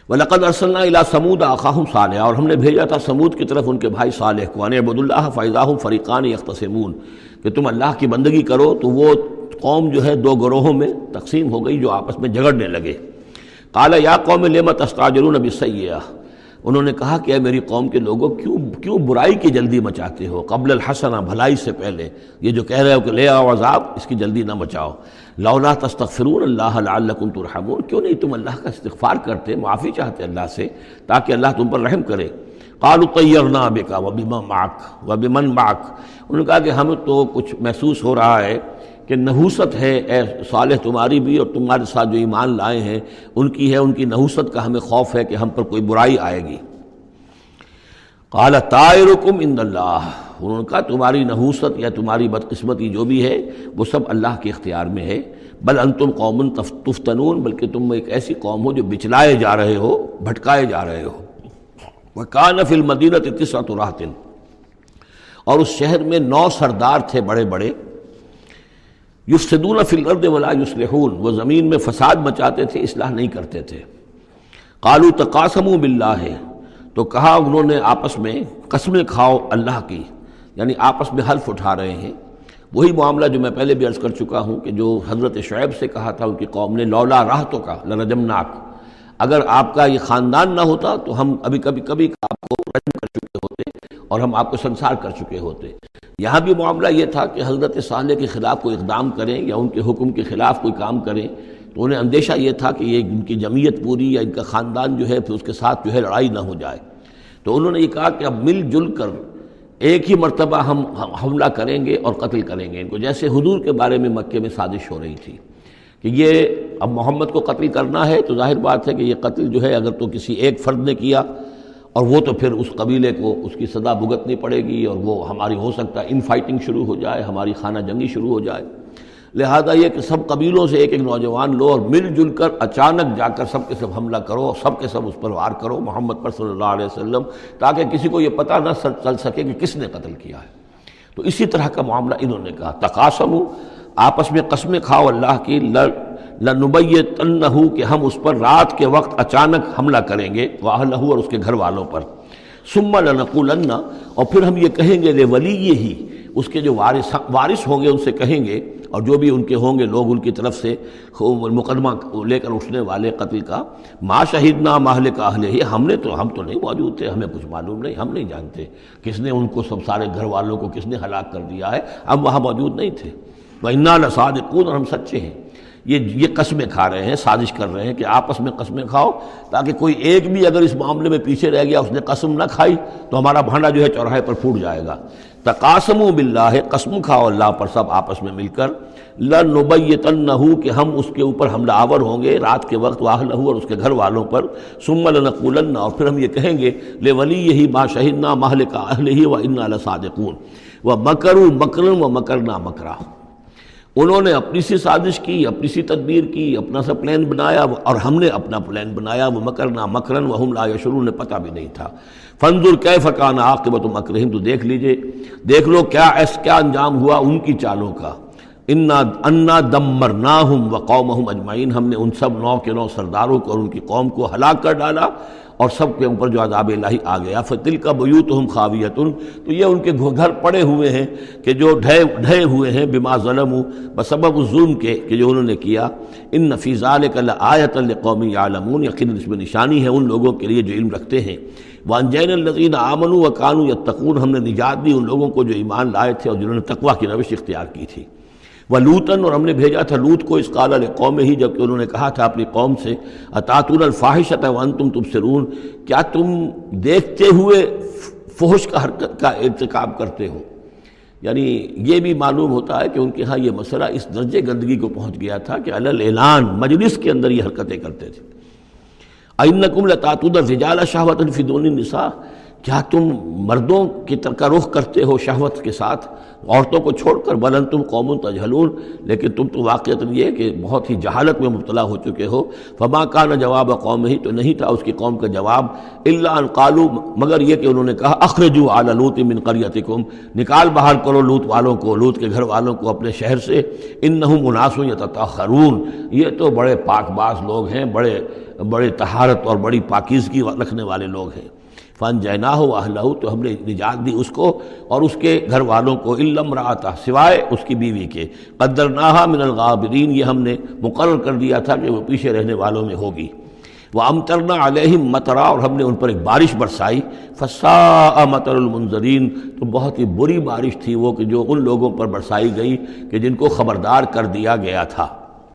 وَلَقَدْ أَرْسَلْنَا إِلَىٰ ثَمُودَ أَخَاهُمْ صَالِحًا، اور ہم نے بھیجا تھا سمود کی طرف ان کے بھائی صالح کو، أَنِ اعْبُدُوا اللَّهَ فَإِذَا هُمْ فَرِيقَانِ يَخْتَصِمُونَ، کہ تم اللہ کی بندگی کرو تو وہ قوم جو ہے دو گروہوں میں تقسیم ہو گئی جو آپس میں جھگڑنے لگے۔ قَالَ يَا قَوْمِ لِمَ تَسْتَعْجِلُونَ بِالسَّيِّئَةِ، انہوں نے کہا کہ اے میری قوم کے لوگوں کیوں برائی کی جلدی مچاتے ہو، قبل الحسنہ، بھلائی سے پہلے، یہ جو کہہ رہے ہو کہ لے آؤ عذاب، اس کی جلدی نہ مچاؤ۔ لولا تستغفرون اللہ لعلکم ترحمون، کیوں نہیں تم اللہ کا استغفار کرتے، معافی چاہتے اللہ سے تاکہ اللہ تم پر رحم کرے۔ قالوا طیرنا بک وبمن معک، انہوں نے کہا کہ ہمیں تو کچھ محسوس ہو رہا ہے کہ نحوست ہے اے صالح تمہاری بھی، اور تمہارے ساتھ جو ایمان لائے ہیں ان کی ہے، ان کی نحوست کا ہمیں خوف ہے کہ ہم پر کوئی برائی آئے گی۔ قال طائرکم عند اللہ، انہوں نے کہا تمہاری نحوست یا تمہاری بدقسمتی جو بھی ہے وہ سب اللہ کے اختیار میں ہے۔ بل انتم قوم تفتنون، بلکہ تم ایک ایسی قوم ہو جو بچلائے جا رہے ہو، بھٹکائے جا رہے ہو۔ وکان فی المدینۃ 9 رہط، اور اس شہر میں 9 سردار تھے بڑے بڑے، یفسدون فی الارض ولا یصلحون، وہ زمین میں فساد مچاتے تھے، اصلاح نہیں کرتے تھے۔ قالوا تقاسموا باللہ، تو کہا انہوں نے آپس میں قسمیں کھاؤ اللہ کی، یعنی آپس میں حلف اٹھا رہے ہیں۔ وہی معاملہ جو میں پہلے بھی عرض کر چکا ہوں کہ جو حضرت شعیب سے کہا تھا ان کی قوم نے، لولا رہتک لرجمناک، اگر آپ کا یہ خاندان نہ ہوتا تو ہم ابھی کبھی آپ کو رجم کر چکے ہوتے اور ہم آپ کو سنسار کر چکے ہوتے۔ یہاں بھی معاملہ یہ تھا کہ حضرت صالح کے خلاف کوئی اقدام کریں یا ان کے حکم کے خلاف کوئی کام کریں تو انہیں اندیشہ یہ تھا کہ یہ ان کی جمعیت پوری یا ان کا خاندان جو ہے پھر اس کے ساتھ جو ہے لڑائی نہ ہو جائے۔ تو انہوں نے یہ کہا کہ اب مل جل کر ایک ہی مرتبہ ہم حملہ کریں گے اور قتل کریں گے ان کو، جیسے حضور کے بارے میں مکے میں سازش ہو رہی تھی کہ یہ اب محمد کو قتل کرنا ہے، تو ظاہر بات ہے کہ یہ قتل جو ہے اگر تو کسی ایک فرد نے کیا اور وہ تو پھر اس قبیلے کو اس کی سزا بھگتنی پڑے گی، اور وہ ہماری ہو سکتا ہے ان فائٹنگ شروع ہو جائے، ہماری خانہ جنگی شروع ہو جائے۔ لہذا یہ کہ سب قبیلوں سے ایک ایک نوجوان لو اور مل جل کر اچانک جا کر سب کے سب حملہ کرو، اور سب کے سب اس پر وار کرو محمد پر صلی اللہ علیہ وسلم، تاکہ کسی کو یہ پتہ نہ چل سکے کہ کس نے قتل کیا ہے۔ تو اسی طرح کا معاملہ انہوں نے کہا، تقاسموا، آپس میں قسمیں کھاؤ اللہ کی، لنبیتنہ، کہ ہم اس پر رات کے وقت اچانک حملہ کریں گے، واہلہ، اور اس کے گھر والوں پر، ثم لنقولن، اور پھر ہم یہ کہیں گے لولیہ، اس کے جو وارث ہوں گے ان سے کہیں گے، اور جو بھی ان کے ہوں گے لوگ ان کی طرف سے مقدمہ لے کر اٹھنے والے قتل کا، ما شہدنا مہلک اہلہ، ہم تو نہیں موجود تھے، ہمیں کچھ معلوم نہیں، ہم نہیں جانتے کس نے ان کو سب سارے گھر والوں کو کس نے ہلاک کر دیا ہے، ہم وہاں موجود نہیں تھے۔ وَإِنَّا لَصَادِقُونَ، اور ہم سچے ہیں۔ یہ قسمیں کھا رہے ہیں، سازش کر رہے ہیں کہ آپس میں قسمیں کھاؤ تاکہ کوئی ایک بھی اگر اس معاملے میں پیچھے رہ گیا، اس نے قسم نہ کھائی تو ہمارا بھانڈا جو ہے چوراہے پر پھوٹ جائے گا۔ تقاسموا باللہ، قسم کھاؤ اللہ پر سب آپس میں مل کر، لنبیتنہ، کہ ہم اس کے اوپر حملہ آور ہوں گے رات کے وقت، واہلہ، اور اس کے گھر والوں پر، ثم لنقولن، اور پھر ہم یہ کہیں گے لولیہ ما شہدنا مہلک اہلہ وإنا لصادقون، ومکروا مکرا ومکرنا مکرا، انہوں نے اپنی سی سازش کی، اپنی سی تدبیر کی، اپنا سا پلان بنایا، اور ہم نے اپنا پلان بنایا، وہ مکرنا مکرن وہم لا یشعرون، نے پتہ بھی نہیں تھا۔ فانظر کیف کان عاقبۃ مکرہم، تو دیکھ لو کیا انجام ہوا ان کی چالوں کا۔ انا دمرناہم وقومہم اجمعین، ہم نے ان سب 9 کے 9 سرداروں کو اور ان کی قوم کو ہلاک کر ڈالا، اور سب کے اوپر جو عذاب الہی آ گیا۔ فتلک بیوتہم خاویۃ، تو یہ ان کے گھر پڑے ہوئے ہیں کہ جو ڈھے ہوئے ہیں، بما ظلموا، بسبب الظلم کے کہ جو انہوں نے کیا۔ ان فی ذلک لآیۃ لقوم یعلمون، یقیناً اس میں نشانی ہے ان لوگوں کے لیے جو علم رکھتے ہیں۔ وانجینا الذین آمنوا وکانوا یتقون، ہم نے نجات دی ان لوگوں کو جو ایمان لائے تھے اور جنہوں نے تقویٰ کی روش اختیار کی تھی۔ وَلُوطًا، اور ہم نے بھیجا تھا لوط کو، اذ قال لقومہ، جبکہ انہوں نے کہا تھا اپنی قوم سے، اتاتون الفاحشۃ وانتم تبصرون، کیا تم دیکھتے ہوئے فحش کا حرکت کا ارتکاب کرتے ہو؟ یعنی یہ بھی معلوم ہوتا ہے کہ ان کے ہاں یہ مسئلہ اس درجے گندگی کو پہنچ گیا تھا کہ علی الاعلان مجلس کے اندر یہ حرکتیں کرتے تھے۔ اَإِنَّكُمْ لَتَأْتُونَ الرِّجَالَ شَهْوَةً فِي دُونِ النِّسَاءِ، کیا تم مردوں کی طرف کا رخ کرتے ہو شہوت کے ساتھ عورتوں کو چھوڑ کر؟ بل انتم قوم تجہلون، لیکن تم تو واقعتاً یہ کہ بہت ہی جہالت میں مبتلا ہو چکے ہو۔ فما کان جواب قومہ، تو نہیں تھا اس کی قوم کا جواب، الا ان قالوا، مگر یہ کہ انہوں نے کہا، اخرجوا آل لوط من قریتکم، نکال باہر کرو لوط والوں کو، لوط کے گھر والوں کو اپنے شہر سے، انہم اناس یتطہرون، یہ تو بڑے پاک باز لوگ ہیں، بڑے بڑے طہارت اور بڑی پاکیزگی رکھنے والے لوگ ہیں۔ فانجیناہ واہلہ، تو ہم نے نجات دی اس کو اور اس کے گھر والوں کو، الا امرأتہ، سوائے اس کی بیوی کے، قدرناہا من الغابرین، یہ ہم نے مقرر کر دیا تھا کہ وہ پیچھے رہنے والوں میں ہوگی۔ وَأَمْطَرْنَا عَلَيْهِمْ مَطَرًا، اور ہم نے ان پر ایک بارش برسائی، فَسَاءَ مَطَرُ الْمُنذَرِينَ، تو بہت ہی بری بارش تھی وہ کہ جو ان لوگوں پر برسائی گئی کہ جن کو خبردار کر دیا گیا تھا۔